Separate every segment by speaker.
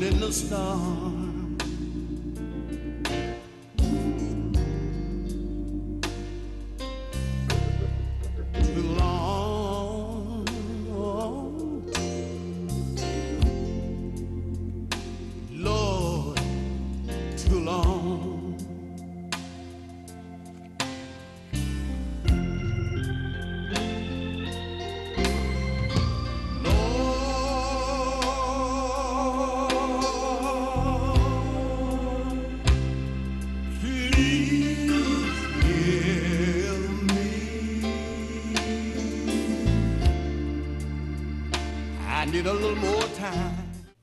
Speaker 1: Even in the storm, too long, Lord, too long. Lord, please hear me. I need a little more time.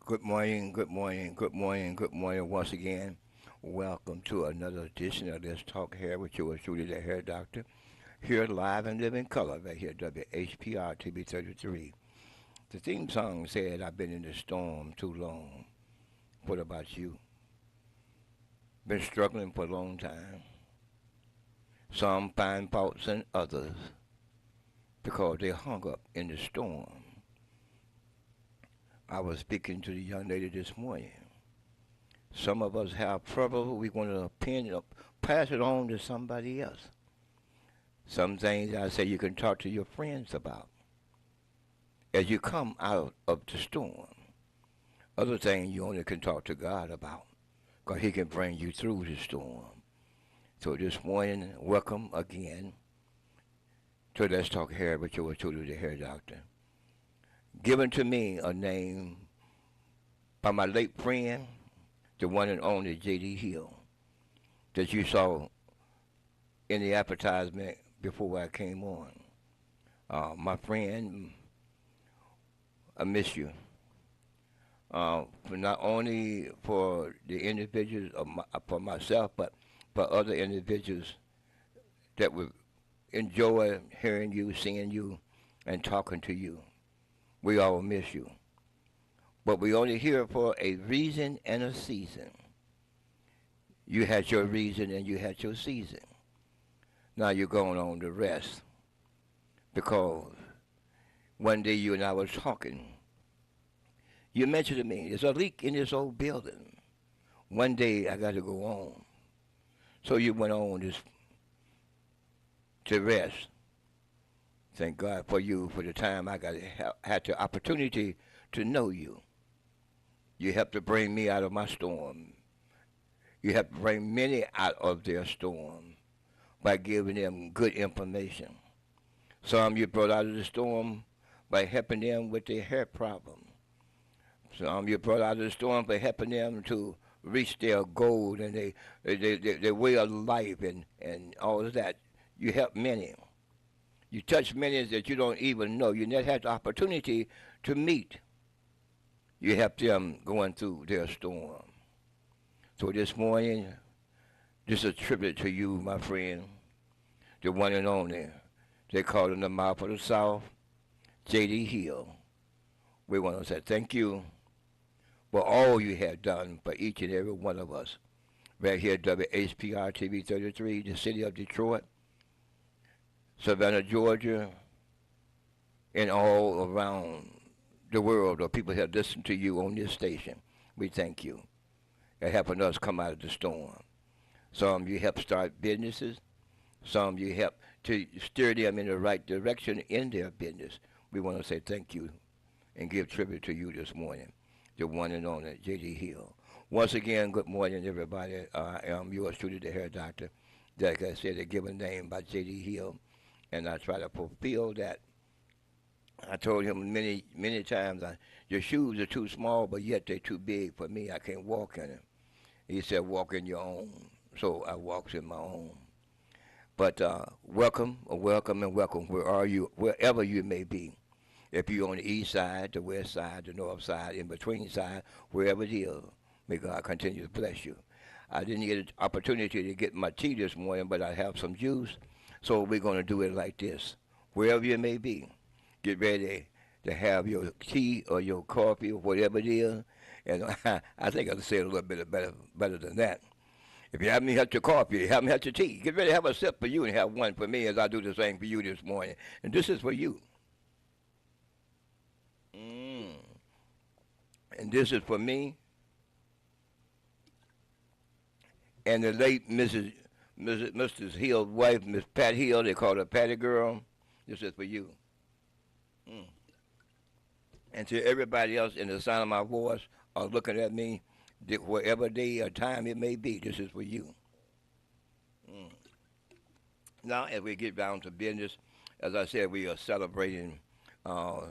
Speaker 2: Good morning, good morning, good morning, good morning once again. Welcome to another edition of Let's Talk Hair with yours truly, the hair doctor. Here live and live in color right here, WHPR TV 33. The theme song said, I've been in the storm too long. What about you? Been struggling for a long time. Some find faults in others because they hung up in the storm. I was speaking to the young lady this morning. Some of us have trouble. We want to pass it on to somebody else. Some things I say you can talk to your friends about as you come out of the storm. Other things you only can talk to God about because He can bring you through the storm. So this morning, welcome again to Let's Talk Hair with yours truly, the hair doctor. Given to me a name by my late friend, the one and only J.D. Hill, that you saw in the advertisement before I came on. My friend, I miss you. For not only for the individuals, for myself, but for other individuals that would enjoy hearing you, seeing you, and talking to you. We all miss you. But we only here for a reason and a season. You had your reason and you had your season. Now you're going on to rest. Because one day you and I was talking. You mentioned to me, there's a leak in this old building. One day I got to go on. So you went on to rest. Thank God for you for the time I had the opportunity to know you. You helped to bring me out of my storm. You helped to bring many out of their storm by giving them good information. Some you brought out of the storm by helping them with their hair problem. Some you brought out of the storm by helping them to reach their goal and their way of life and all of that. You helped many. You touch many that you don't even know. You never had the opportunity to meet. You help them going through their storm. So this morning, this is a tribute to you, my friend, the one and only. They call him the mouth of the South, J.D. Hill. We want to say thank you for all you have done for each and every one of us. Right here at WHPR TV 33, the city of Detroit, Savannah, Georgia, and all around the world, or people have listened to you on this station. We thank you for helping us come out of the storm. Some you help start businesses. Some you help to steer them in the right direction in their business. We want to say thank you and give tribute to you this morning, the one and only J.D. Hill. Once again, good morning, everybody. I am yours truly, the hair doctor. Like I said, a given name by J.D. Hill. And I try to fulfill that. I told him many times, your shoes are too small, but yet they're too big for me. I can't walk in them. He said, walk in your own. So I walked in my own. But welcome, and welcome. Where are you? Wherever you may be. If you're on the east side, the west side, the north side, in between side, wherever it is, may God continue to bless you. I didn't get an opportunity to get my tea this morning, but I have some juice. So we're going to do it like this. Wherever you may be, get ready to have your tea or your coffee or whatever it is. And I think I'll say it a little bit better than that. If you haven't had your coffee, you haven't had your tea, get ready to have a sip for you and have one for me as I do the same for you this morning. And this is for you. And this is for me, and the late Mrs. Hill's wife, Miss Pat Hill. They call her Patty Girl. This is for you. Mm. And to everybody else in the sound of my voice or looking at me, whatever day or time it may be, this is for you. Mm. Now, as we get down to business, as I said, we are celebrating uh,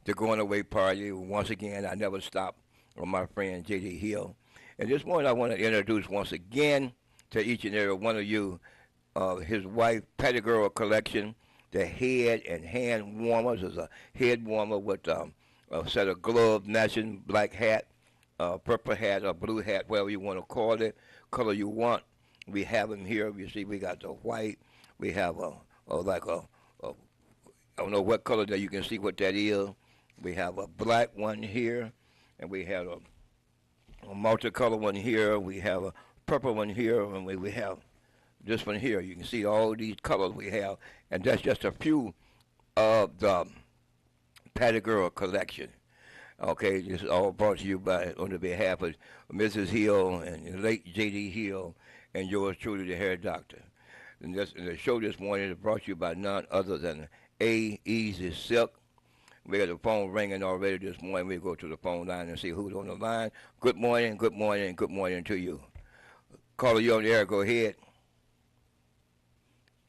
Speaker 2: the going away party. Once again, I never stop with my friend J.D. Hill. And this morning, I want to introduce once again to each and every one of you his wife, Patty Girl Collection. The head and hand warmers. There's a head warmer with a set of gloves, matching black hat, purple hat, or blue hat, whatever you want to call it, color you want. We have them here. You see, we got the white. We have I don't know what color that you can see what that is. We have a black one here, and we have a multicolor one here. We have a purple one here, and we have this one here. You can see all these colors we have, and that's just a few of the Patty Girl collection. Okay, this is all brought to you by on the behalf of Mrs. Hill and the late J.D. Hill and yours truly, the hair doctor. And the show this morning is brought to you by none other than A. Easy Silk. We got the phone ringing already this morning. We go to the phone line and see who's on the line. Good morning, good morning, good morning to you. Caller, you on the air. Go ahead.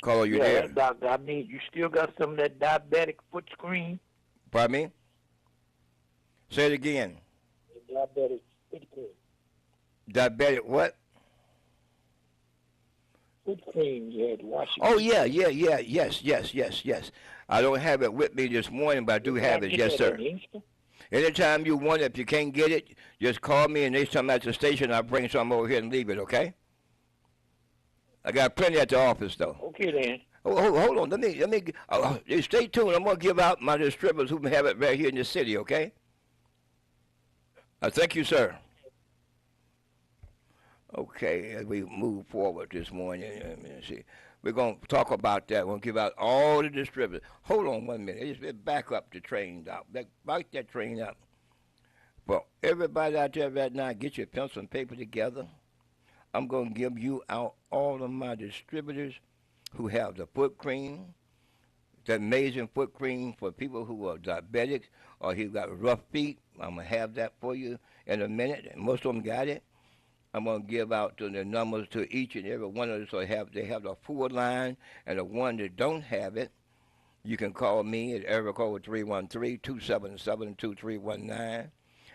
Speaker 2: Caller, you there?
Speaker 3: Doctor, I mean, you still got some of that diabetic foot cream?
Speaker 2: Pardon me? Say it again.
Speaker 3: Diabetic foot cream.
Speaker 2: Diabetic what?
Speaker 3: Foot cream you had to wash it.
Speaker 2: Oh, yeah, yes. I don't have it with me this morning, but I do have it, yes, sir. Anytime you want it, if you can't get it, just call me, and next time at the station, I'll bring some over here and leave it, okay? I got plenty at the office, though.
Speaker 3: Okay, then.
Speaker 2: Oh, hold on. Let me stay tuned. I'm going to give out my distributors who have it right here in the city, okay? Thank you, sir. Okay, as we move forward this morning, let me see. We're going to talk about that. We're going to give out all the distributors. Hold on 1 minute. Just back up the train out. Back that train up. Well, everybody out there right now, get your pencil and paper together. I'm going to give you out all of my distributors who have the foot cream, the amazing foot cream for people who are diabetics or who got rough feet. I'm going to have that for you in a minute. And most of them got it. I'm going to give out the numbers to each and every one of them so they have the full line. And the one that don't have it, you can call me at area code 313-277-2319.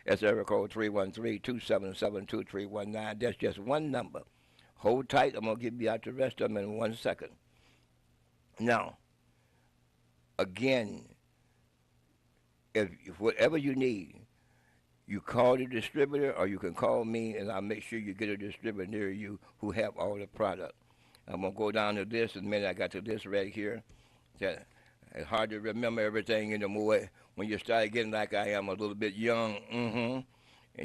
Speaker 2: That's area code 313-277-2319. That's just one number. Hold tight. I'm going to give you out the rest of them in 1 second. Now, again, if whatever you need, you call the distributor or you can call me, and I'll make sure you get a distributor near you who have all the product. I'm going to go down to this in a minute. I got to this right here. It's hard to remember everything anymore when you start getting like I am, a little bit young. And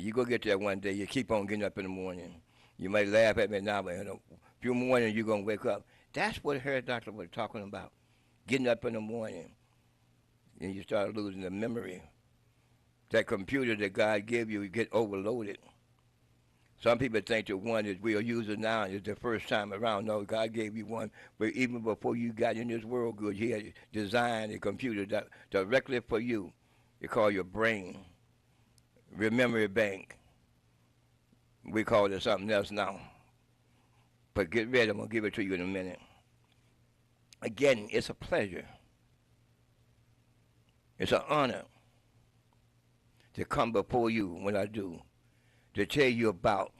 Speaker 2: you go get there one day. You keep on getting up in the morning. You might laugh at me now, but in a few mornings you're going to wake up. That's what the hair doctor was talking about, getting up in the morning. And you start losing the memory. That computer that God gave you, you get overloaded. Some people think the one that we are using now is the first time around. No, God gave you one, but even before you got in this world good, He had designed a computer that directly for you. They call your brain, memory bank. We call it something else now. But get ready, I'm going to give it to you in a minute. Again, it's a pleasure. It's an honor to come before you when I do, to tell you about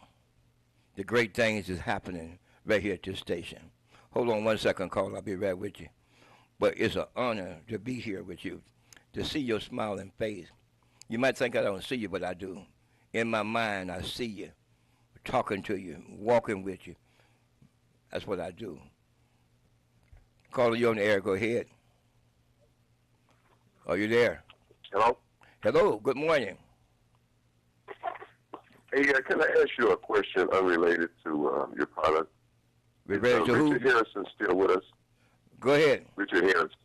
Speaker 2: the great things that's happening right here at this station. Hold on 1 second, Carl. I'll be right with you. But it's an honor to be here with you, to see your smiling face. You might think I don't see you, but I do. In my mind, I see you, talking to you, walking with you. That's what I do. Caller, you on the air. Go ahead. Are you there?
Speaker 4: Hello?
Speaker 2: Hello. Good morning.
Speaker 4: Hey, can I ask you a question unrelated to your product?
Speaker 2: Related to who?
Speaker 4: Richard Harrison still with us?
Speaker 2: Go ahead.
Speaker 4: Richard Harrison.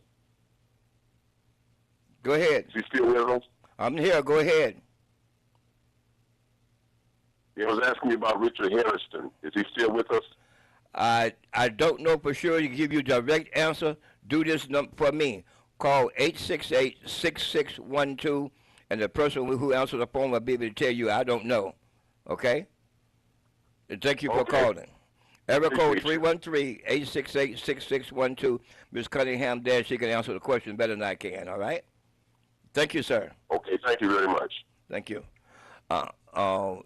Speaker 2: Go ahead.
Speaker 4: Is he still with us?
Speaker 2: I'm here. Go ahead.
Speaker 4: Yeah, I was asking you about Richard Harrison. Is he still with us?
Speaker 2: I don't know for sure to give you direct answer. Do this for me. Call 868-6612, and the person who answers the phone will be able to tell you I don't know. Okay? And thank you for
Speaker 4: Okay.
Speaker 2: calling. Area code
Speaker 4: Appreciate
Speaker 2: 313-868-6612. Ms. Cunningham there, she can answer the question better than I can, all right? Thank you, sir.
Speaker 4: Okay, thank you very much.
Speaker 2: Thank you. Uh, uh,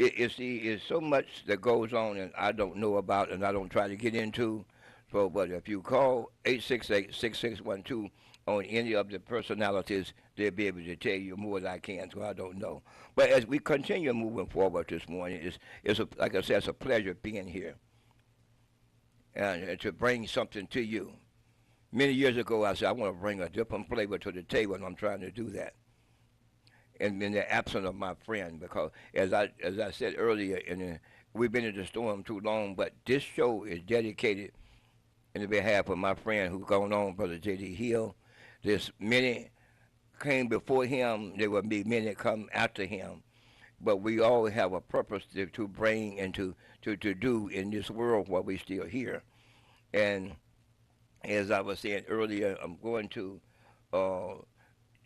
Speaker 2: it's so much that goes on and I don't know about and I don't try to get into. So, but if you call 868-6612 on any of the personalities, they'll be able to tell you more than I can, so I don't know. But as we continue moving forward this morning, like I said, it's a pleasure being here and to bring something to you. Many years ago, I said, I want to bring a different flavor to the table, and I'm trying to do that. And in the absence of my friend, because as I said earlier, we've been in the storm too long, but this show is dedicated in the behalf of my friend who's gone on, Brother J.D. Hill. There's many came before him. There will be many come after him. But we all have a purpose to bring and to do in this world while we're still here. And as I was saying earlier, I'm going to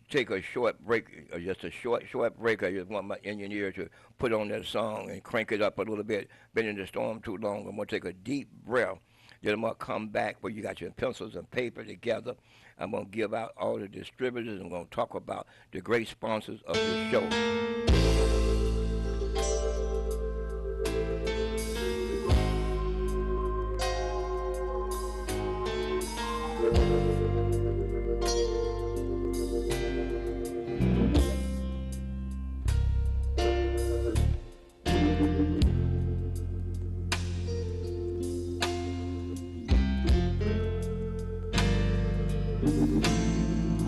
Speaker 2: take a short break, just a short break. I just want my engineer to put on that song and crank it up a little bit. Been in the storm too long. I'm going to take a deep breath. Then I'm going to come back where you got your pencils and paper together. I'm going to give out all the distributors. I'm going to talk about the great sponsors of the show.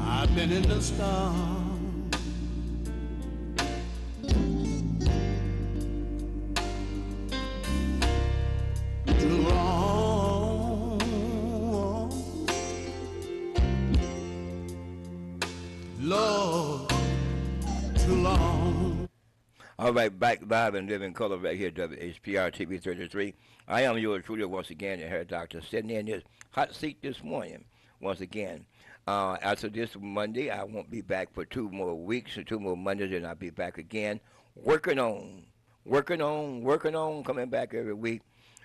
Speaker 1: I've been in the storm, too long, Lord, too long.
Speaker 2: All right, back live and living color right here, WHPR TV 33. I am yours truly once again, the hair doctor, sitting in this hot seat this morning once again. After this Monday, I won't be back for 2 more weeks or 2 more Mondays, and I'll be back again, working on, coming back every week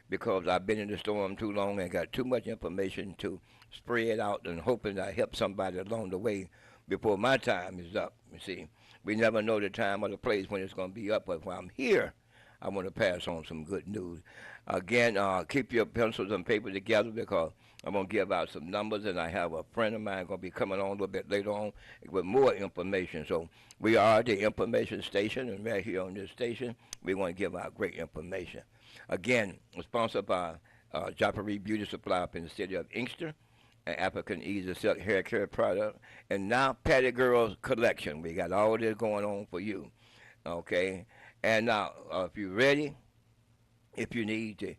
Speaker 2: because I've been in the storm too long and got too much information to spread out and hoping I help somebody along the way before my time is up. You see, we never know the time or the place when it's going to be up, but while I'm here, I want to pass on some good news. Again, keep your pencils and paper together because I'm going to give out some numbers, and I have a friend of mine going to be coming on a little bit later on with more information. So we are the information station, and right here on this station, we want to give out great information. Again, sponsored by Jopari Beauty Supply up in the city of Inkster, and African Easy Silk Hair Care Product, and now Patty Girls Collection. We got all this going on for you, okay? And now, if you're ready, if you need to,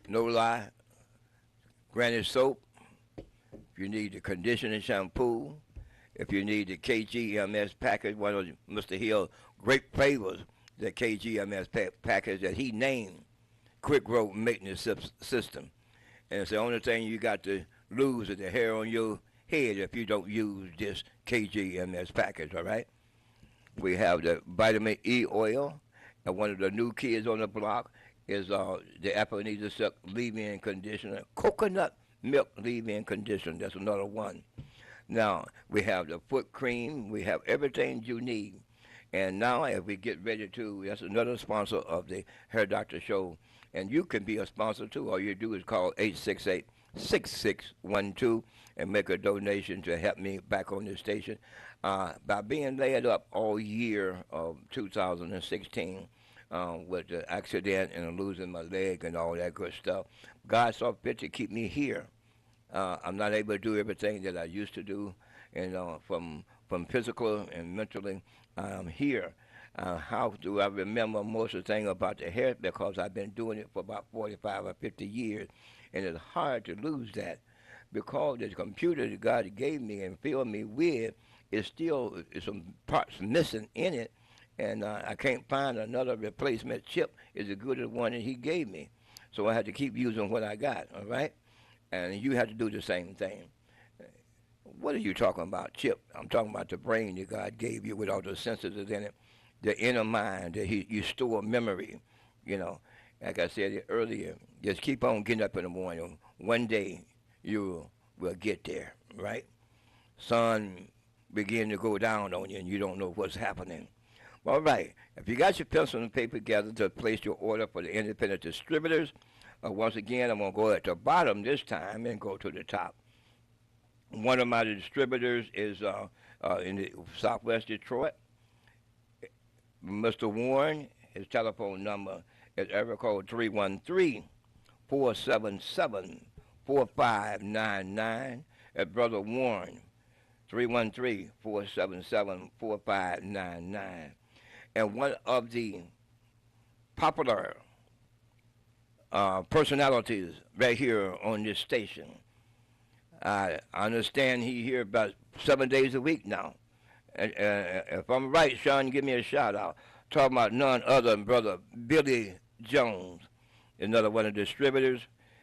Speaker 2: no lie, Granny soap, if you need the conditioning shampoo, if you need the KGMS package, one of Mr. Hill's great flavors, the KGMS package that he named Quick Growth Maintenance System. And it's the only thing you got to lose is the hair on your head if you don't use this KGMS package, all right? We have the vitamin E oil, and one of the new kids on the block is the Ebenezer Silk leave-in conditioner, coconut milk leave-in conditioner. That's another one. Now, we have the foot cream. We have everything you need. And now, if we get ready to, that's another sponsor of the Hair Doctor Show. And you can be a sponsor, too. All you do is call 868-6612 and make a donation to help me back on this station. By being laid up all year of 2016, with the accident and losing my leg and all that good stuff, God saw fit to keep me here. I'm not able to do everything that I used to do, and from physical and mentally, I'm here. How do I remember most of the thing about the hair? Because I've been doing it for about 45 or 50 years, and it's hard to lose that because the computer that God gave me and filled me with is still some parts missing in it. and I can't find another replacement chip as good as the one that he gave me. So I had to keep using what I got, all right? And you have to do the same thing. What are you talking about, chip? I'm talking about the brain that God gave you with all the sensors in it, the inner mind that you store memory, you know. Like I said earlier, just keep on getting up in the morning. One day you will get there, right? Sun begin to go down on you and you don't know what's happening. All right. If you got your pencil and paper together to place your order for the independent distributors, once again, I'm going to go at the bottom this time and go to the top. One of my distributors is in the Southwest Detroit. Mr. Warren, his telephone number is area code 313-477-4599. At Brother Warren, 313-477-4599. And one of the popular personalities right here on this station, I understand he here about 7 days a week now. And if I'm right, Sean, give me a shout out. Talking about none other than Brother Billy Jones, another one of the distributors.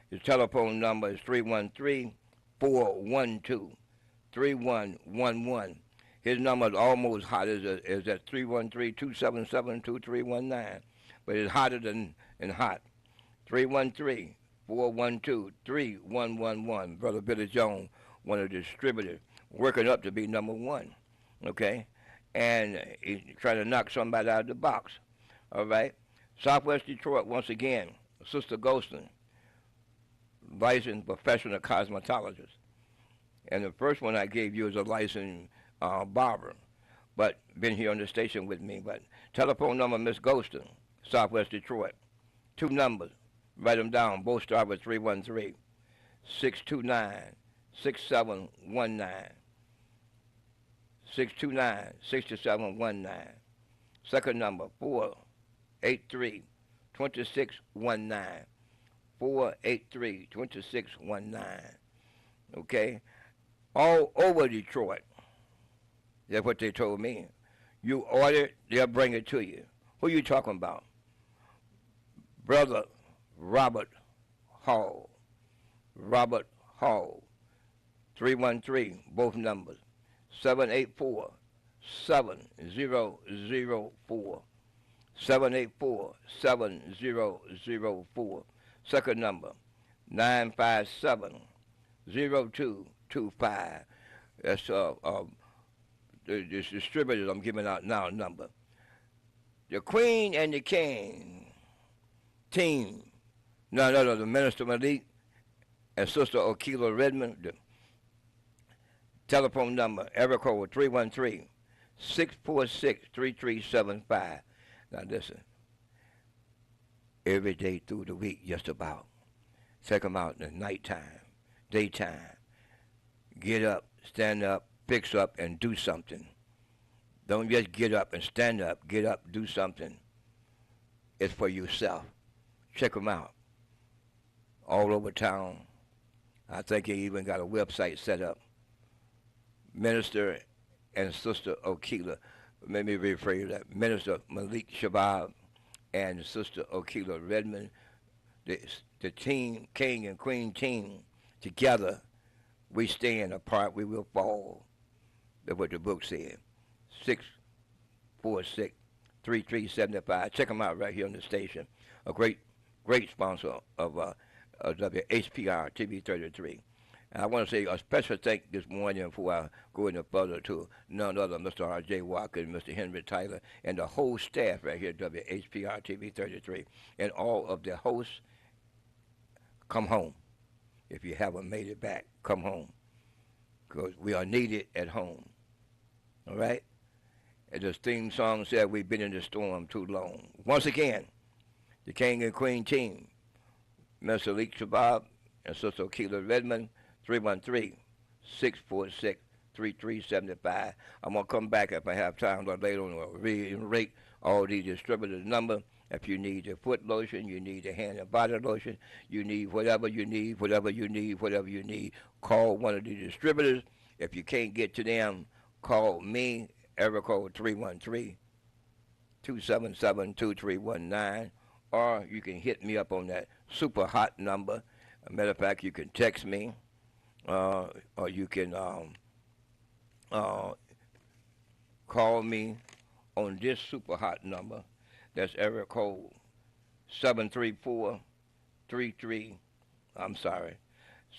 Speaker 2: His telephone number is 313-412-3111. His number is almost hot as at 313-277-2319, but it's hotter than hot. 313-412-3111. Brother Billy Jones, one of the distributors, working up to be number one, okay? And he's trying to knock somebody out of the box, all right? Southwest Detroit, once again, Sister Golston, licensed professional cosmetologist. And the first one I gave you is a licensed barber, but been here on the station with me. But telephone number, Miss Golston, Southwest Detroit. Two numbers. Write them down. Both start with 313-629-6719. Six two nine 6719. Second number, 483-2619. 483-2619. Okay? All over Detroit. That's what they told me. You order it, they'll bring it to you. Who you talking about? Brother Robert Hall. Robert Hall. 313, both numbers. 784-7004. 784-7004. Second number, 957-0225. That's the distributors I'm giving out now number. The Queen and the King team. No, the Minister Malik and Sister Okila Redmond. The telephone number, area code 313-646-3375. Now listen, every day through the week, just about. Check them out in the nighttime, daytime. Get up, stand up, fix up, and do something. Don't just get up and stand up. Get up, do something. It's for yourself. Check them out. All over town. I think they even got a website set up. Minister and Sister Okila. Let me rephrase that. Minister Malik Shabab and Sister Okila Redmond. The team, King and Queen team, together, we stand apart, we will fall. That's what the book said. 646-3375. Check them out right here on the station. A great sponsor of WHPR TV 33. And I want to say a special thank this morning before I go any further to none other Mr. R.J. Walker and Mr. Henry Tyler and the whole staff right here at WHPR TV 33. And all of the hosts, come home. If you haven't made it back, come home. Because we are needed at home. All right? As this theme song said, we've been in the storm too long. Once again, the King and Queen team, Mr. Malik Shabab and Sister Keela Redmond, 313-646-3375. I'm going to come back if I have time later on to reiterate all these distributors' number. If you need a foot lotion, you need a hand and body lotion, you need whatever you need, call one of the distributors. If you can't get to them, call me, area code 277-2319, or you can hit me up on that super hot number. As a matter of fact, you can text me, or you can uh, call me on this super hot number. That's area code 734-33, I'm sorry,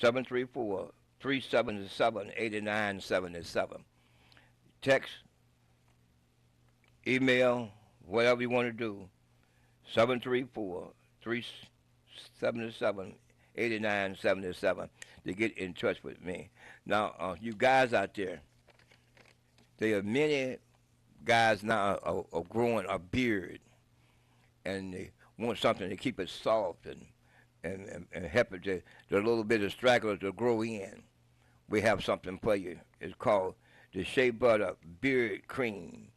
Speaker 2: 734-377-8977. Text, email, whatever you want to do, 734-377-8977 to get in touch with me. Now, you guys out there, there are many guys now are growing a beard, and they want something to keep it soft and help it to the little bit of stragglers to grow in. We have something for you. It's called the Shea Butter Beard Cream.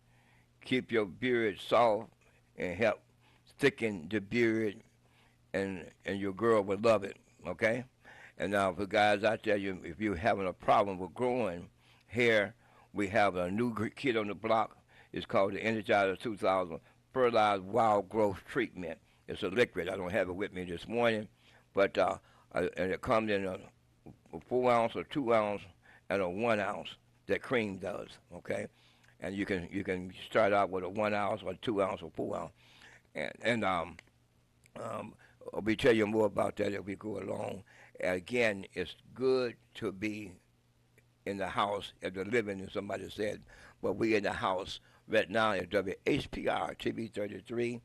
Speaker 2: Keep your beard soft and help thicken the beard, and your girl would love it, okay? And now for guys out there, if you're having a problem with growing hair, we have a new kid on the block. It's called the Energizer 2000 Fertilized Wild Growth Treatment. It's a liquid. I don't have it with me this morning, but and it comes in a 4 ounce or 2 ounce and a 1 ounce. That cream does, okay? And you can start out with a 1 ounce or 2 ounce or 4 ounce, and we tell you more about that as we go along. Again, it's good to be in the house as the living, as somebody said, but we in the house right now at WHPR TV 33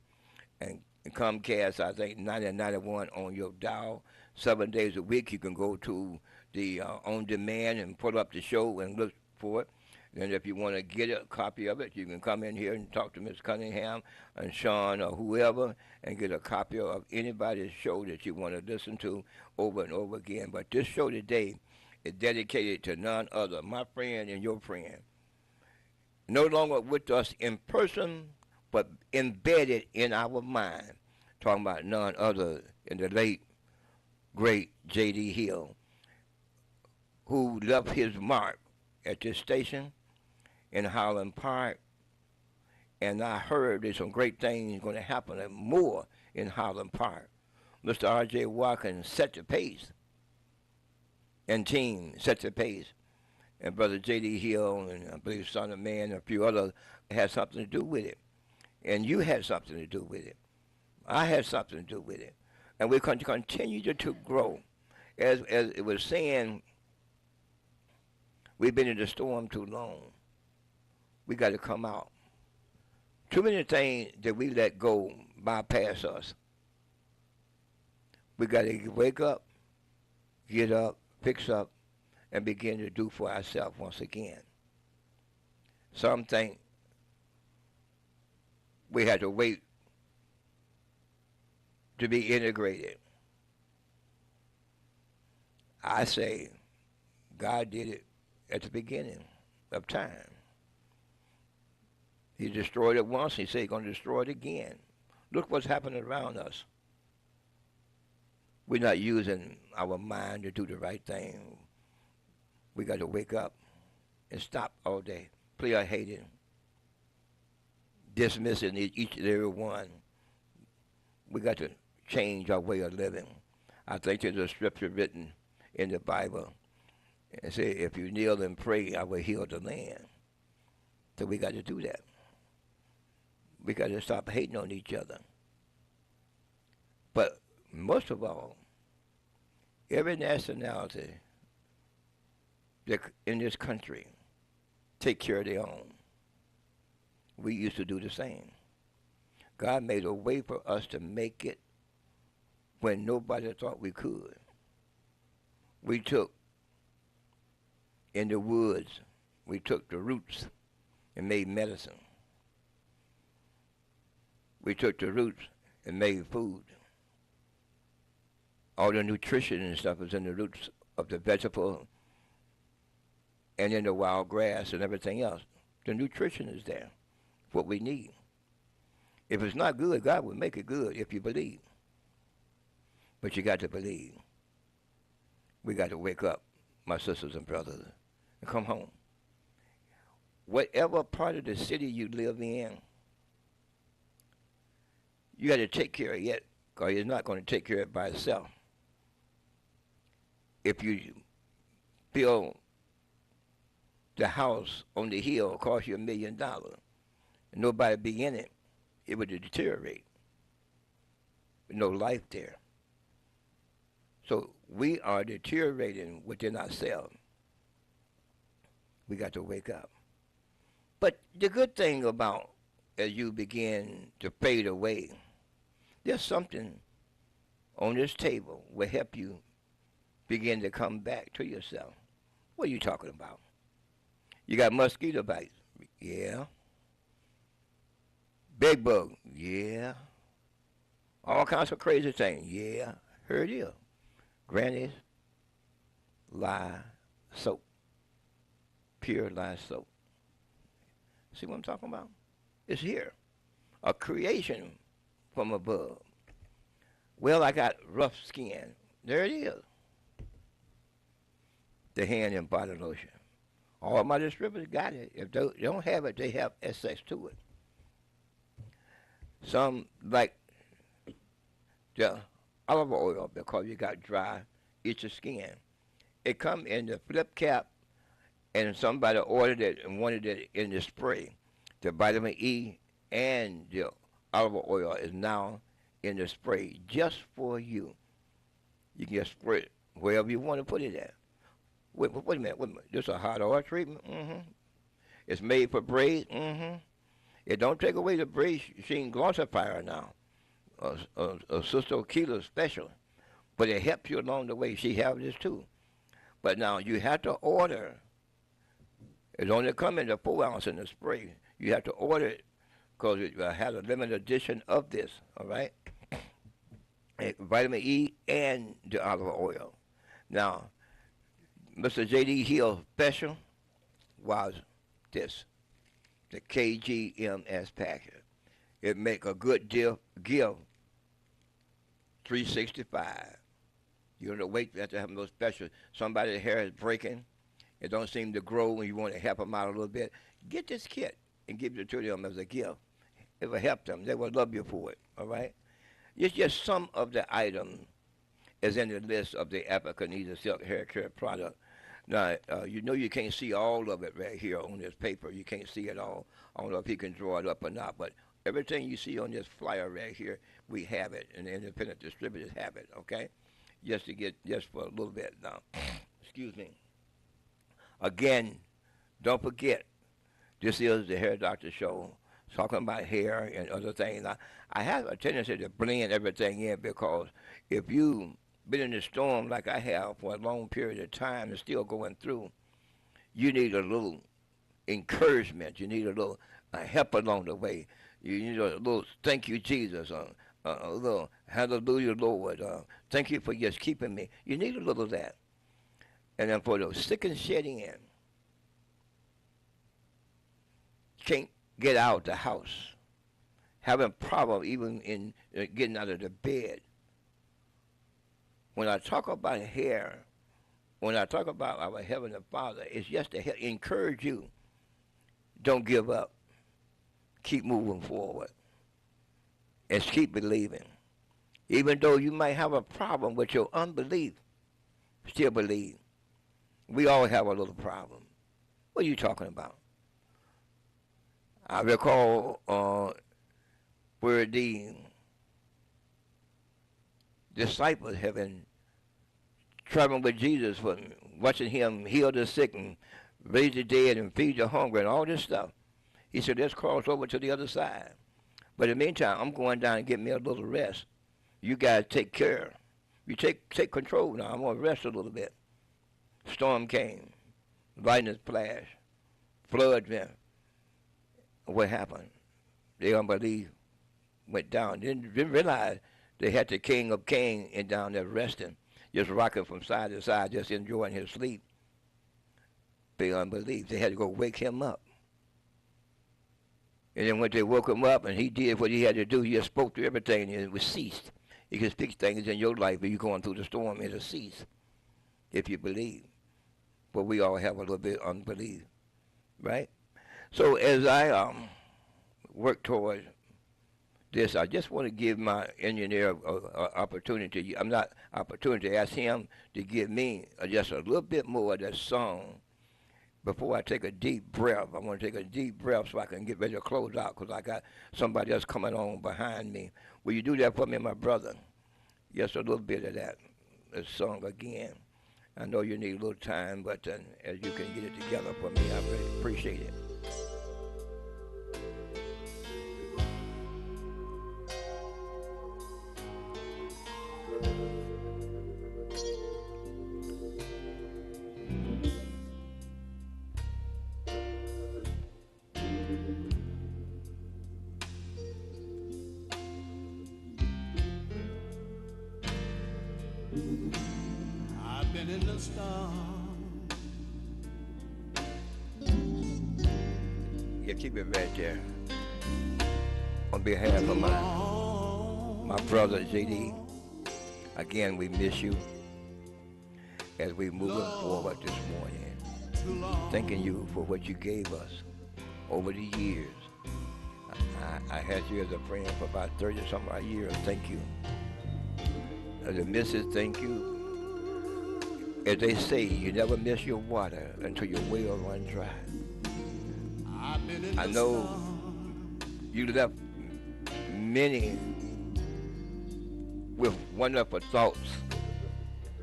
Speaker 2: and Comcast, I think 9091 on your dial. 7 days a week, you can go to the on demand and pull up the show and look for it. And if you want to get a copy of it, you can come in here and talk to Ms. Cunningham and Sean or whoever and get a copy of anybody's show that you want to listen to over and over again. But this show today is dedicated to none other, my friend and your friend. No longer with us in person, but embedded in our mind. Talking about none other than the late, great J.D. Hill, who left his mark at this station in Highland Park, and I heard there's some great things going to happen and more in Highland Park. Mr. R.J. Watkins set the pace, and team set the pace, and Brother J.D. Hill and I believe Son of Man and a few others had something to do with it, and you had something to do with it. I had something to do with it, and we're going to continue to grow. As it was saying, we've been in the storm too long. We got to come out. Too many things that we let go bypass us. We got to wake up, get up, fix up, and begin to do for ourselves once again. Some think we had to wait to be integrated. I say God did it at the beginning of time. He destroyed it once. He said he's going to destroy it again. Look what's happening around us. We're not using our mind to do the right thing. We got to wake up and stop all day. Player hating, dismissing each and every one. We got to change our way of living. I think there's a scripture written in the Bible and say, if you kneel and pray, I will heal the land. So we got to do that. We got to stop hating on each other. But most of all, every nationality in this country take care of their own. We used to do the same. God made a way for us to make it when nobody thought we could. We took in the woods, we took the roots and made medicine. We took the roots and made food. All the nutrition and stuff is in the roots of the vegetable and in the wild grass and everything else. The nutrition is there, what we need. If it's not good, God will make it good if you believe. But you got to believe. We got to wake up, my sisters and brothers, and come home. Whatever part of the city you live in, You got to take care of it because it's not going to take care of it by itself. If you build the house on the hill, cost you $1 million, and nobody be in it, it would deteriorate with no life there. So we are deteriorating within ourselves. We got to wake up. But the good thing about as you begin to fade away, there's something on this table will help you begin to come back to yourself. What are you talking about? You got mosquito bites? Yeah. Bed bug? Yeah. All kinds of crazy things? Yeah. Heard you. Granny's lye soap. Pure lye soap. See what I'm talking about? It's here. A creation from above. Well, I got rough skin. There it is. The hand and body lotion. All my distributors got it. If they don't have it, they have access to it. Some like the olive oil because you got dry, itchy skin. It come in the flip cap, and somebody ordered it and wanted it in the spray. The vitamin E and the olive oil is now in the spray just for you. You can just spray it wherever you want to put it at. Wait a minute. This is a hot oil treatment? Mm-hmm. It's made for braids? Mm-hmm. It don't take away the braid sheen glossifier now. Sister Keeler's special. But it helps you along the way. She has this too. But now you have to order. It only come in the 4 ounce in the spray. You have to order it because it has a limited edition of this, all right? Vitamin E and the olive oil. Now, Mr. J.D. Hill special was this, the KGMS package. It make a good deal, give $365. You don't wait for that to have no special. Somebody's hair is breaking. It don't seem to grow and you want to help them out a little bit. Get this kit and give it to them as a gift. It will help them. They will love you for it, all right? It's just some of the items is in the list of the African Easy Silk Hair Care product. Now, you know you can't see all of it right here on this paper. You can't see it all. I don't know if he can draw it up or not, but everything you see on this flyer right here, we have it, and the independent distributors have it, okay? Just for a little bit now. Excuse me. Again, don't forget, this is the Hair Doctor Show, talking about hair and other things. I have a tendency to blend everything in because if you've been in the storm like I have for a long period of time and still going through, you need a little encouragement. You need a little help along the way. You need a little thank you, Jesus, a little hallelujah, Lord. Thank you for just keeping me. You need a little of that. And then for the sick and shedding in, can't get out the house, having problem even in getting out of the bed. When I talk about hair, when I talk about our Heavenly Father, it's just to encourage you. Don't give up. Keep moving forward. And keep believing. Even though you might have a problem with your unbelief, still believe. We all have a little problem. What are you talking about? I recall where the disciples have been traveling with Jesus, for watching him heal the sick and raise the dead and feed the hungry and all this stuff. He said, let's cross over to the other side. But in the meantime, I'm going down and get me a little rest. You guys take care. You take control now. I'm going to rest a little bit. Storm came. Lightning flash. Flood went. What happened? Their unbelief went down. Didn't realize they had the King of Kings and down there resting, just rocking from side to side, just enjoying his sleep. Their unbelief. They had to go wake him up. And then when they woke him up and he did what he had to do, he just spoke to everything and it was ceased. He can speak things in your life if you're going through the storm, it'll cease if you believe. But we all have a little bit of unbelief, right? So as I work toward this. I just want to give my engineer a opportunity. I'm not opportunity. Ask him to give me just a little bit more of that song before I take a deep breath. I want to take a deep breath so I can get ready to close out because I got somebody else coming on behind me. Will you do that for me, my brother? Just a little bit of that song again. I know you need a little time, but as you can get it together for me, I really appreciate it.
Speaker 1: I've been in the storm.
Speaker 2: Yeah, keep it right there. On behalf of my brother JD, again we miss you as we moving forward this morning. Thanking you for what you gave us over the years. I had you as a friend for about 30 some odd years. Thank you. As a missus, thank you. As they say, you never miss your water until your well runs dry. I know you left many with wonderful thoughts.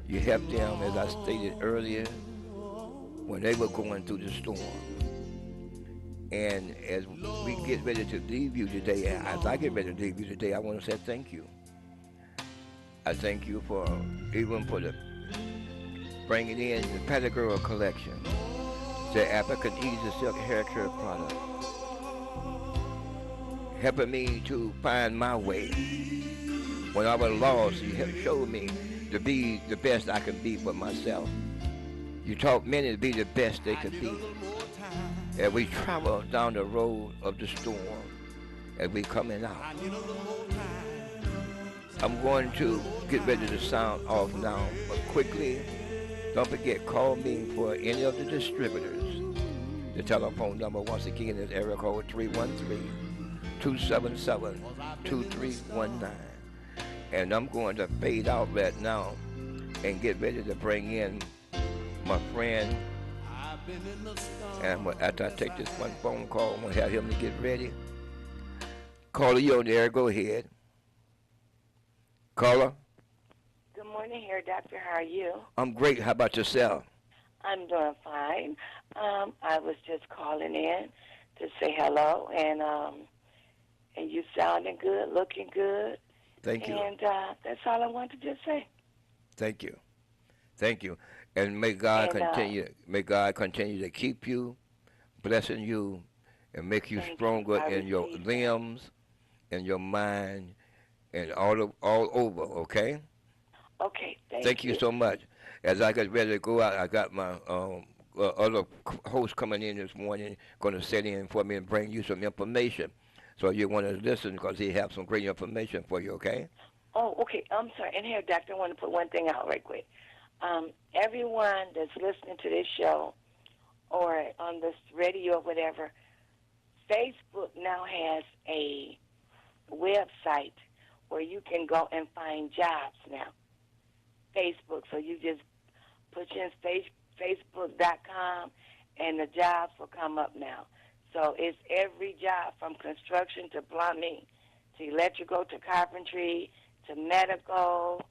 Speaker 2: You helped them, as I stated earlier, when they were going through the storm. And as we get ready to leave you today, as I get ready to leave you today, I want to say thank you. I thank you for even for the bringing in the Pettigrew collection, the African Easy Silk Hair Care product, helping me to find my way. When I was lost, you have showed me to be the best I can be for myself. You taught many to be the best they could be. As we travel down the road of the storm, as we coming out, I'm going to get ready to sound off now, but quickly, don't forget, call me for any of the distributors. The telephone number, once again, is area code 313-277-2319. And I'm going to fade out right now and get ready to bring in my friend. And after I take this one phone call, I'm going to have him to get ready. Caller, you on the air, go ahead. Caller?
Speaker 5: Good morning here, Doctor. How are you?
Speaker 2: I'm great. How about yourself?
Speaker 5: I'm doing fine. I was just calling in to say hello, and you sounding good, looking good.
Speaker 2: Thank you.
Speaker 5: And that's all I wanted to just say.
Speaker 2: Thank you. Thank you. And may God continue to keep you, blessing you, and make you stronger in your limbs, and your mind, and all over, okay?
Speaker 5: Okay,
Speaker 2: thank you so much. As I get ready to go out, I got my other host coming in this morning, going to sit in for me and bring you some information. So you want to listen because he has some great information for you, okay?
Speaker 5: Oh, okay. I'm sorry. And here, Doctor, I want to put one thing out right quick. Everyone that's listening to this show or on this radio or whatever, Facebook now has a website where you can go and find jobs now. Facebook. So you just put in Facebook.com and the jobs will come up now. So it's every job from construction to plumbing to electrical to carpentry to medical,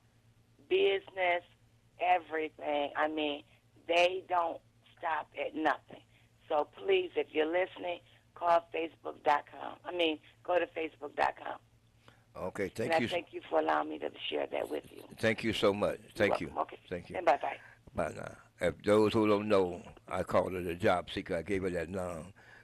Speaker 5: business, everything. I mean, they don't stop at nothing. So please, if you're listening, call Facebook.com. Go to Facebook.com.
Speaker 2: Okay, thank you.
Speaker 5: Thank you for allowing me to share that with you.
Speaker 2: Thank you so much. Thank you.
Speaker 5: Okay.
Speaker 2: Thank you.
Speaker 5: And bye-bye.
Speaker 2: Bye now. If those who don't know, I call her the job seeker. I gave her that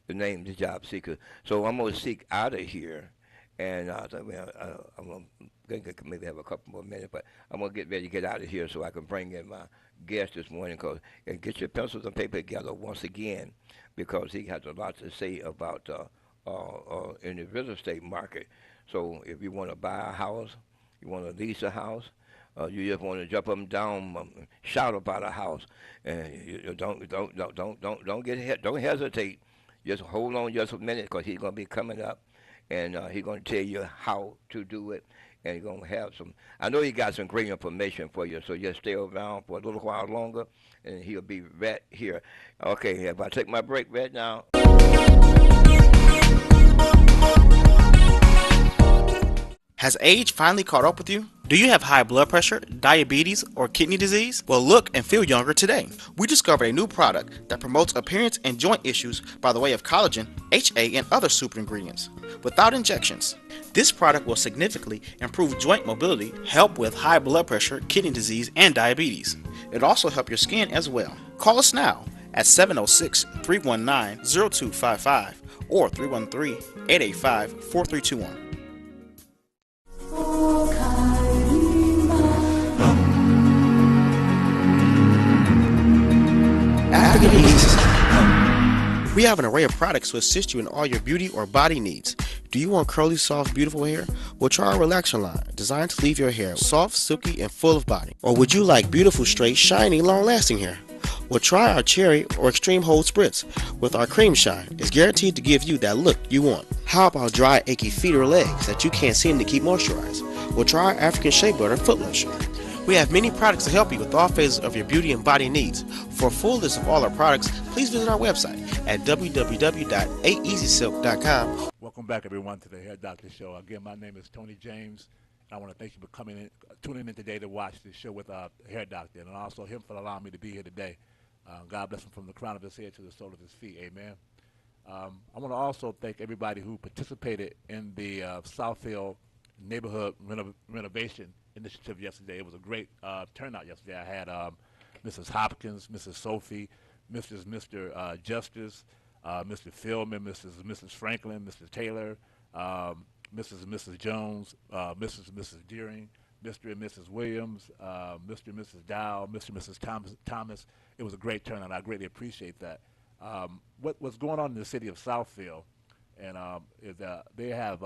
Speaker 2: the name, the job seeker. So I'm going to seek out of here. And I'm going to maybe have a couple more minutes, but I'm going to get ready to get out of here so I can bring in my guest this morning. And get your pencils and paper together once again, because he has a lot to say about in the real estate market. So if you want to buy a house, you want to lease a house, you just want to jump up and down, shout about a house, and you don't get don't hesitate. Just hold on just a minute, because he's going to be coming up, and he's going to tell you how to do it. And he's going to have some. I know he got some great information for you, so just stay around for a little while longer, and he'll be right here. Okay, if I take my break right now.
Speaker 6: Has age finally caught up with you? Do you have high blood pressure, diabetes, or kidney disease? Well, look and feel younger today. We discovered a new product that promotes appearance and joint issues by the way of collagen, HA, and other super ingredients, without injections. This product will significantly improve joint mobility, help with high blood pressure, kidney disease, and diabetes. It'll also help your skin as well. Call us now at 706-319-0255 or 313-885-4321. African Ease. We have an array of products to assist you in all your beauty or body needs. Do you want curly, soft, beautiful hair? Well, try our Relaxer line, designed to leave your hair soft, silky, and full of body. Or would you like beautiful, straight, shiny, long-lasting hair? Well, try our Cherry or Extreme Hold Spritz with our Cream Shine. It's guaranteed to give you that look you want. How about dry, achy feet or legs that you can't seem to keep moisturized? Well, try our African Shea Butter Foot Lotion. We have many products to help you with all phases of your beauty and body needs. For a full list of all our products, please visit our website at www.aeasysilk.com.
Speaker 1: Welcome back, everyone, to the Hair Doctor Show. Again, my name is Tony James, and I want to thank you for tuning in today to watch this show with Hair Doctor, and also him for allowing me to be here today. God bless him from the crown of his head to the sole of his feet. Amen. I want to also thank everybody who participated in the Southfield neighborhood renovation initiative yesterday. It was a great turnout yesterday. I had Mrs. Hopkins, Mrs. Sophie, Mr. Justice, Mr. Philman, Mrs. Franklin, Mr. Taylor, Mrs. and Mrs. Jones, Mrs. and Mrs. Deering, Mr. and Mrs. Williams, Mr. and Mrs. Dow, Mr. and Mrs. Thomas. It was a great turnout. I greatly appreciate that. What's going on in the city of Southfield, and is they have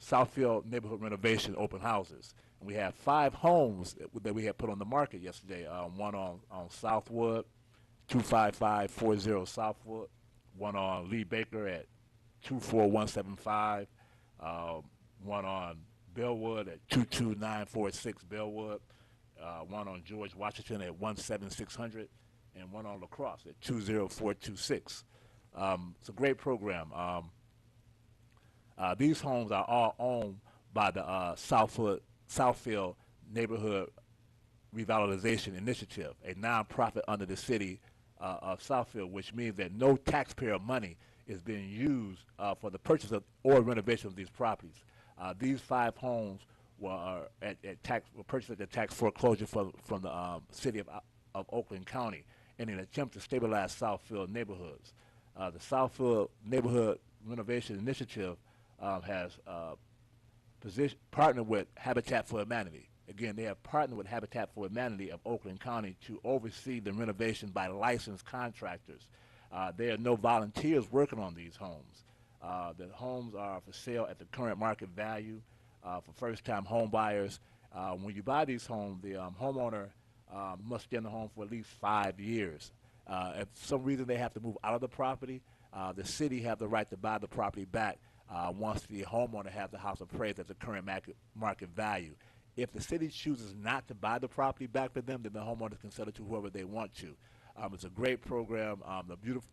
Speaker 1: Southfield neighborhood renovation open houses. And we have 5 homes that we had put on the market yesterday. One on Southwood, 25540 Southwood. One on Lee Baker at 24175. One on Bellwood at 22946 Bellwood. One on George Washington at 17600. And one on La Crosse at 20426. It's a great program. These homes are all owned by the Southfield Neighborhood Revitalization Initiative, a nonprofit under the city of Southfield, which means that no taxpayer money is being used for the purchase of or renovation of these properties. These 5 homes were purchased at the tax foreclosure from the city of Oakland County in an attempt to stabilize Southfield neighborhoods. The Southfield Neighborhood Renovation Initiative has partnered with Habitat for Humanity. Again, they have partnered with Habitat for Humanity of Oakland County to oversee the renovation by licensed contractors. There are no volunteers working on these homes. The homes are for sale at the current market value for first-time home buyers. When you buy these homes, the homeowner must stay in the home for at least 5 years. If for some reason they have to move out of the property, the city have the right to buy the property back once the homeowner has the house appraised at the current market value. If the city chooses not to buy the property back for them, then the homeowners can sell it to whoever they want to. It's a great program.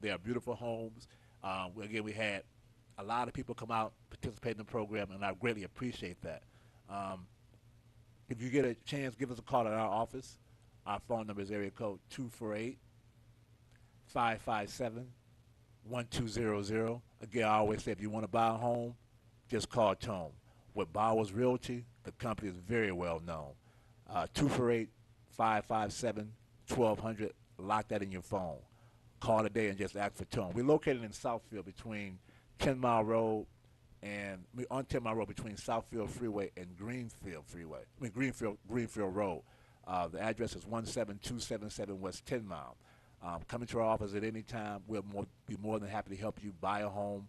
Speaker 1: They are beautiful homes. Again, we had a lot of people come out, participate in the program, and I greatly appreciate that. If you get a chance, give us a call at our office. Our phone number is area code 248-557-1200. Again, I always say if you want to buy a home, just call Tone. With Bowers Realty, the company is very well known. 248-557-1200. Lock that in your phone. Call today and just ask for Tone. We're located in Southfield between 10 Mile Road and on 10 Mile Road between Southfield Freeway and Greenfield Freeway. Greenfield Road. The address is 17277 West 10 Mile. Come into our office at any time. We'll be more than happy to help you buy a home,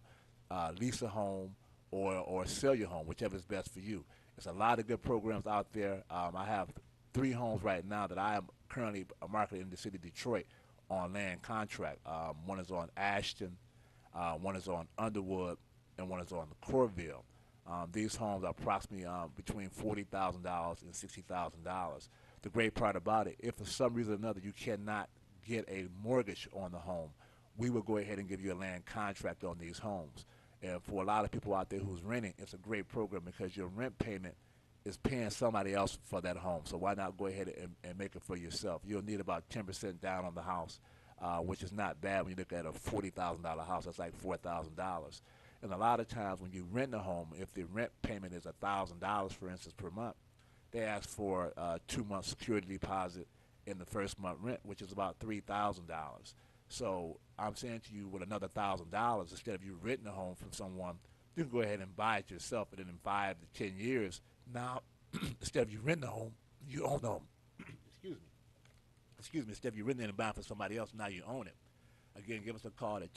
Speaker 1: lease a home, or sell your home, whichever is best for you. There's a lot of good programs out there. I have 3 homes right now that I am currently marketing in the city of Detroit on land contract. One is on Ashton, One is on Underwood, and one is on Corville. These homes are approximately between $40,000 and $60,000. The great part about it, if for some reason or another you cannot get a mortgage on the home, we will go ahead and give you a land contract on these homes. And for a lot of people out there who's renting, it's a great program because your rent payment is paying somebody else for that home. So why not go ahead and make it for yourself? You'll need about 10% down on the house, which is not bad when you look at a $40,000 house. That's like $4,000. And a lot of times when you rent a home, if the rent payment is $1,000, for instance, per month, they ask for a 2-month security deposit in the first month rent, which is about $3,000. So I'm saying to you, with another $1,000, instead of you renting a home from someone, you can go ahead and buy it yourself. And then in 5 to 10 years, now instead of you renting a home, you own the home. Excuse me. Instead of you renting it and buying for somebody else, now you own it. Again, give us a call at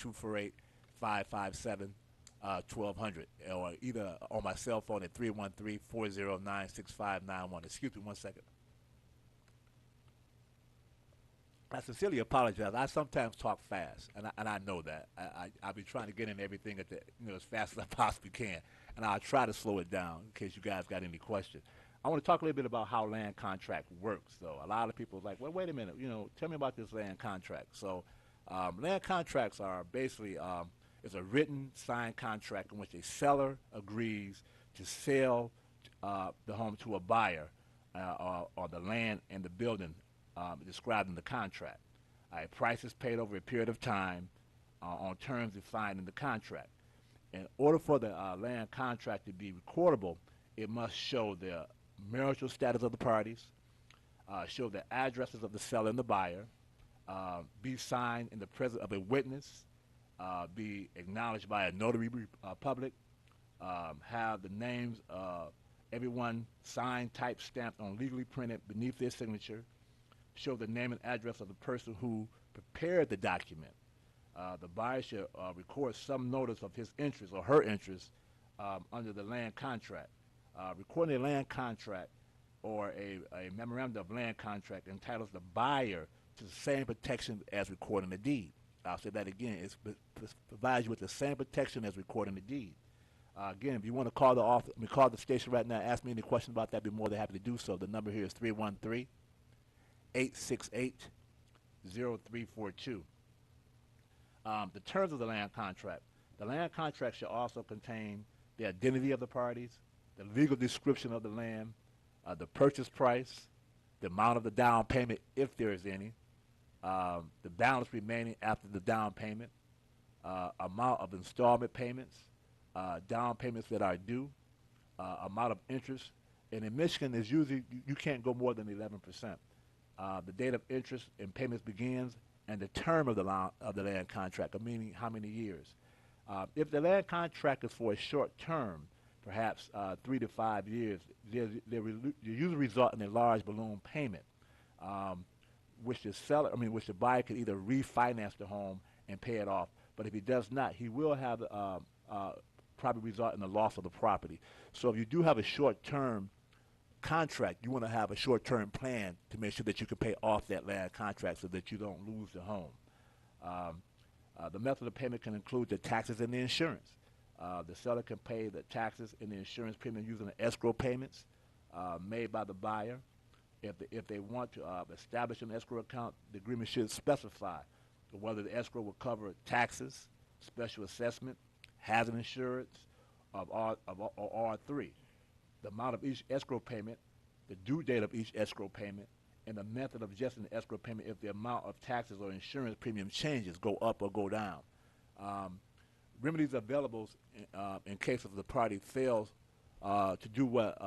Speaker 1: 248-557-1200, or either on my cell phone at 313-409-6591. Excuse me 1 second. I sincerely apologize. I sometimes talk fast, and I know that. I'll be trying to get in everything at as fast as I possibly can, and I'll try to slow it down in case you guys got any questions. I want to talk a little bit about how land contract works, though. A lot of people are like, well, wait a minute, tell me about this land contract. So land contracts are basically it's a written, signed contract in which a seller agrees to sell the home to a buyer or the land and the building described in the contract. A price is paid over a period of time on terms defined in the contract. In order for the land contract to be recordable, it must show the marital status of the parties, show the addresses of the seller and the buyer, be signed in the presence of a witness, be acknowledged by a notary public, have the names of everyone signed, typed, stamped on legally printed beneath their signature, show the name and address of the person who prepared the document. The buyer should record some notice of his interest or her interest under the land contract. Recording a land contract or a memorandum of land contract entitles the buyer to the same protection as recording the deed. I'll say that again. It provides you with the same protection as recording the deed. Again, if you want to call call the station right now, ask me any questions about that, I'd be more than happy to do so. The number here is 313-868-0342. The terms of the land contract. The land contract should also contain the identity of the parties, the legal description of the land, the purchase price, the amount of the down payment, if there is any, the balance remaining after the down payment, amount of installment payments, down payments that are due, amount of interest. And in Michigan, is usually you can't go more than 11%. The date of interest and payments begins, and the term of the land contract, meaning how many years. If the land contract is for a short term, perhaps 3 to 5 years, they usually result in a large balloon payment, which the buyer could either refinance the home and pay it off. But if he does not, he will have probably result in the loss of the property. So if you do have a short-term contract, you want to have a short-term plan to make sure that you can pay off that land contract so that you don't lose the home. The method of payment can include the taxes and the insurance. The seller can pay the taxes and the insurance premium using the escrow payments made by the buyer. If they want to establish an escrow account, the agreement should specify whether the escrow will cover taxes, special assessment, hazard insurance, or R3. The amount of each escrow payment, the due date of each escrow payment, and the method of adjusting the escrow payment if the amount of taxes or insurance premium changes, go up or go down. Remedies available in case of the party fails to do what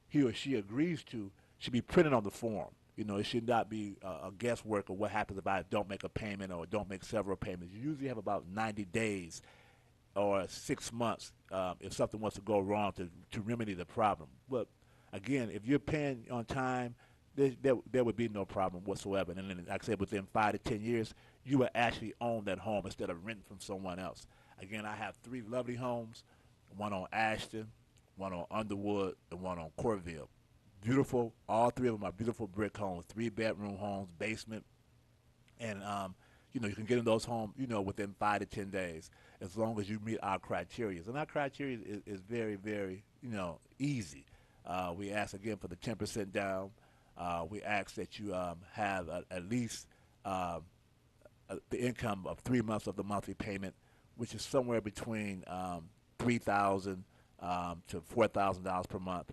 Speaker 1: he or she agrees to should be printed on the form. It should not be a guesswork of what happens if I don't make a payment or don't make several payments. You usually have about 90 days or 6 months if something wants to go wrong to remedy the problem. But again, if you're paying on time, there would be no problem whatsoever. And then, like I said, within 5 to 10 years, you will actually own that home instead of renting from someone else. Again, I have 3 lovely homes, one on Ashton, one on Underwood, and one on Corville. Beautiful, all 3 of them are beautiful brick homes, 3-bedroom homes, basement, and you can get in those homes, within 5 to 10 days, as long as you meet our criteria. And our criteria is very, very, easy. We ask again for the 10% down. We ask that you have at least the income of 3 months of the monthly payment, which is somewhere between $3,000 to $4,000 per month.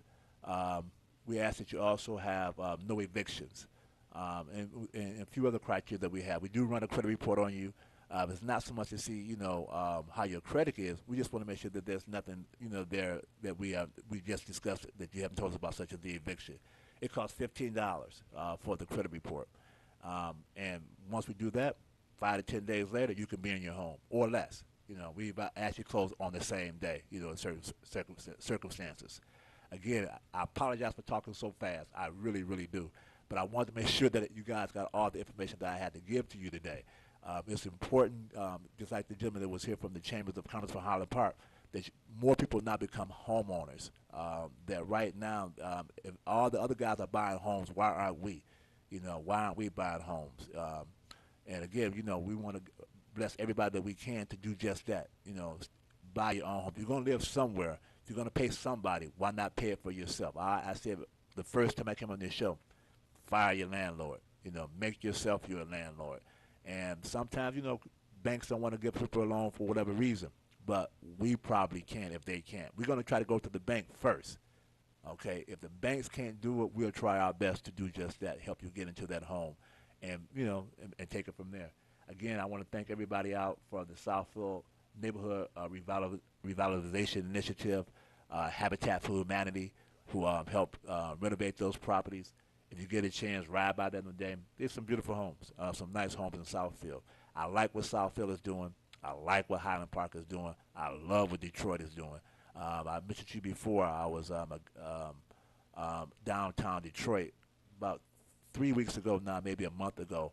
Speaker 1: We ask that you also have no evictions, and a few other criteria that we have. We do run a credit report on you. It's not so much to see, how your credit is. We just want to make sure that there's nothing, there that we just discussed that you haven't told us about, such as the eviction. It costs $15 for the credit report, and once we do that, 5 to 10 days later, you can be in your home or less. We actually close on the same day, in certain circumstances. Again, I apologize for talking so fast. I really, really do. But I wanted to make sure that you guys got all the information that I had to give to you today. It's important, just like the gentleman that was here from the Chambers of Commerce for Highland Park, that more people now become homeowners. That right now, if all the other guys are buying homes, why aren't we? Why aren't we buying homes? And again, we want to bless everybody that we can to do just that. Buy your own home. You're going to live somewhere. If you're going to pay somebody, why not pay it for yourself? I said the first time I came on this show, fire your landlord. Make yourself your landlord. And sometimes, banks don't want to give people a loan for whatever reason, but we probably can if they can't. We're going to try to go to the bank first. Okay, if the banks can't do it, we'll try our best to do just that, help you get into that home, and and take it from there. Again, I want to thank everybody out for the Southfield Neighborhood Revitalization Initiative, Habitat for Humanity, who helped renovate those properties. If you get a chance, ride by them today. There's some beautiful homes, some nice homes in Southfield. I like what Southfield is doing. I like what Highland Park is doing. I love what Detroit is doing. I mentioned to you before, I was downtown Detroit about 3 weeks ago now, maybe a month ago,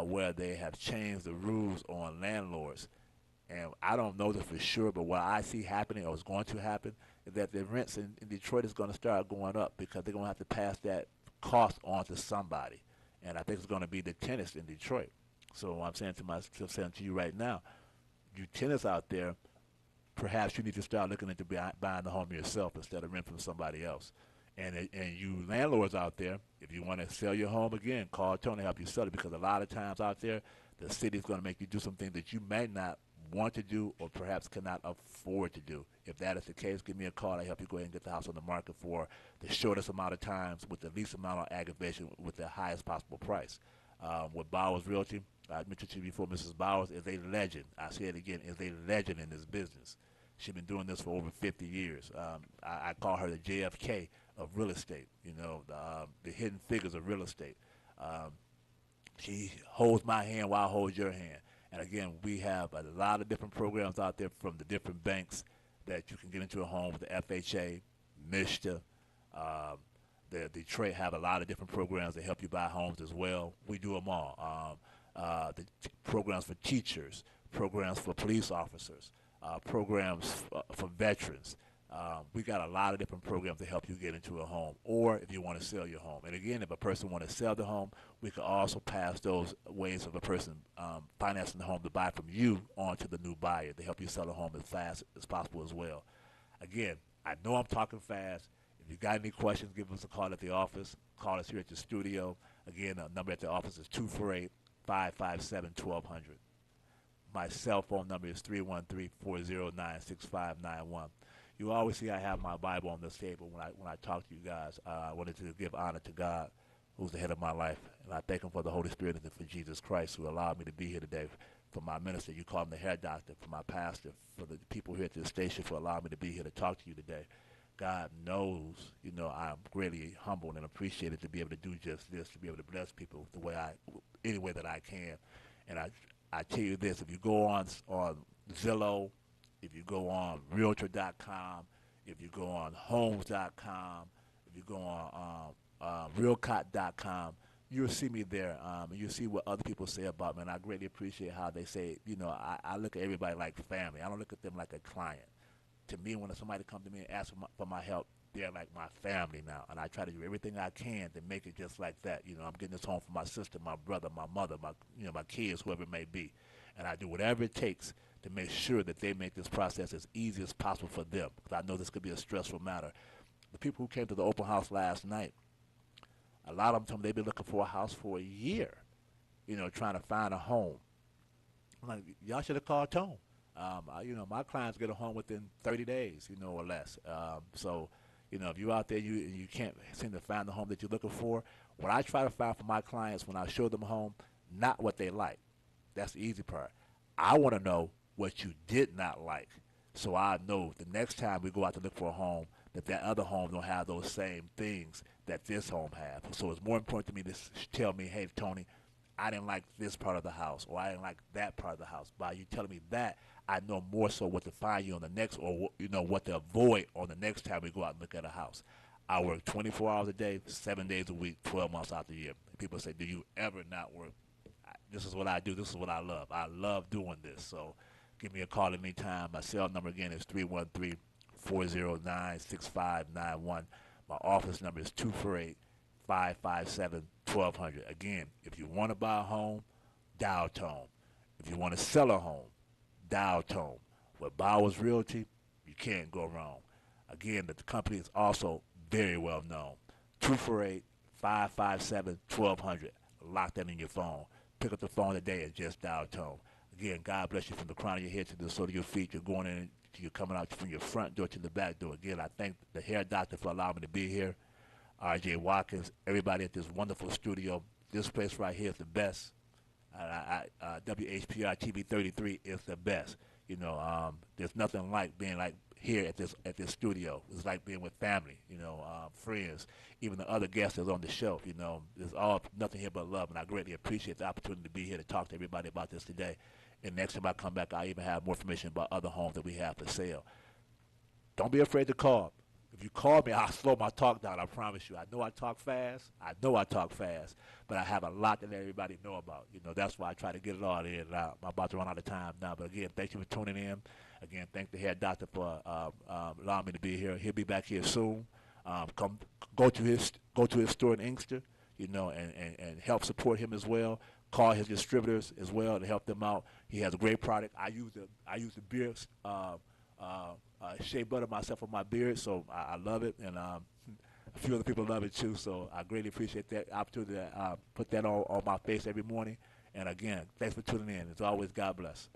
Speaker 1: where they have changed the rules on landlords. And I don't know this for sure, but what I see happening or is going to happen is that the rents in Detroit is going to start going up because they're going to have to pass that cost on to somebody. And I think it's going to be the tenants in Detroit. So I'm saying to you right now, you tenants out there, perhaps you need to start looking into buying the home yourself instead of renting from somebody else. And you landlords out there, if you want to sell your home again, call Tony to help you sell it, because a lot of times out there, the city's going to make you do some things that you may not want to do or perhaps cannot afford to do. If that is the case, give me a call. I help you go ahead and get the house on the market for the shortest amount of times with the least amount of aggravation with the highest possible price. With Bowers Realty, I mentioned to you before, Mrs. Bowers is a legend. I say it again, is a legend in this business. She's been doing this for over 50 years. I call her the JFK of real estate, the hidden figures of real estate. She holds my hand while I hold your hand. And again, we have a lot of different programs out there from the different banks that you can get into a home with the FHA, MISTA. The Detroit have a lot of different programs that help you buy homes as well. We do them all. The programs for teachers, programs for police officers, programs for veterans. We got a lot of different programs to help you get into a home, or if you want to sell your home. And again, if a person wants to sell the home, we can also pass those ways of a person financing the home to buy from you on to the new buyer to help you sell the home as fast as possible as well. Again, I know I'm talking fast. If you got any questions, give us a call at the office. Call us here at the studio. Again, the number at the office is 248-557-1200. My cell phone number is 313-409-6591. You always see I have my Bible on this table when I talk to you guys. I wanted to give honor to God, who's the head of my life, and I thank him for the Holy Spirit and for Jesus Christ, who allowed me to be here today. For my minister, you call him the hair doctor, for my pastor, for the people here at the station, for allowing me to be here to talk to you today. God knows, I'm greatly humbled and appreciated to be able to do just this, to be able to bless people any way that I can. And I tell you this, if you go on Zillow, if you go on Realtor.com, if you go on Homes.com, if you go on Realcot.com, you'll see me there, and you'll see what other people say about me. And I greatly appreciate how they say, I look at everybody like family. I don't look at them like a client. To me, when somebody comes to me and asks for my help, they're like my family now, and I try to do everything I can to make it just like that. You know, I'm getting this home for my sister, my brother, my mother, my kids, whoever it may be, and I do whatever it takes to make sure that they make this process as easy as possible for them, because I know this could be a stressful matter. The people who came to the open house last night, a lot of them told me they've been looking for a house for a year, you know, trying to find a home. I'm like, y'all should have called Tone. My clients get a home within 30 days, you know, or less. So, you know, if you're out there, you can't seem to find the home that you're looking for. What I try to find for my clients when I show them a home, not what they like. That's the easy part. I want to know what you did not like, so I know the next time we go out to look for a home that other home don't have those same things that this home has. So it's more important to me to tell me, hey, Tony, I didn't like this part of the house, or I didn't like that part of the house. By you telling me that, I know more so what to find you on the next, or you know what to avoid on the next time we go out and look at a house. I work 24 hours a day, 7 days a week, 12 months out the year. People say, do you ever not work? This is what I do. This is what I love. I love doing this. So give me a call anytime. My cell number again is 313-409-6591. My office number is 248-557-1200. Again, if you want to buy a home, dial Tone. If you want to sell a home, dial Tone. With Bowers Realty, you can't go wrong. Again, the company is also very well known. 248-557-1200. Lock that in your phone. Pick up the phone today and just dial Tone. Again, God bless you from the crown of your head to the sole of your feet. You're going in, you're coming out from your front door to the back door. Again, I thank the hair doctor for allowing me to be here. R.J. Watkins, everybody at this wonderful studio. This place right here is the best. WHPR TV 33 is the best. You know, there's nothing like being like here at this studio. It's like being with family, you know, friends, even the other guests that's on the show. You know, there's nothing here but love, and I greatly appreciate the opportunity to be here to talk to everybody about this today. And next time I come back, I'll even have more information about other homes that we have for sale. Don't be afraid to call. If you call me, I'll slow my talk down, I promise you. I know I talk fast, but I have a lot to let everybody know about. You know, that's why I try to get it all in and out. I'm about to run out of time now, but again, thank you for tuning in. Again, thank the hair doctor for allowing me to be here. He'll be back here soon. Go to his store in Inkster, you know, and help support him as well. Call his distributors as well to help them out. He has a great product. I use the beard shea butter myself on my beard, so I love it, and a few other people love it too. So I greatly appreciate that opportunity to put that on my face every morning. And again, thanks for tuning in. As always, God bless.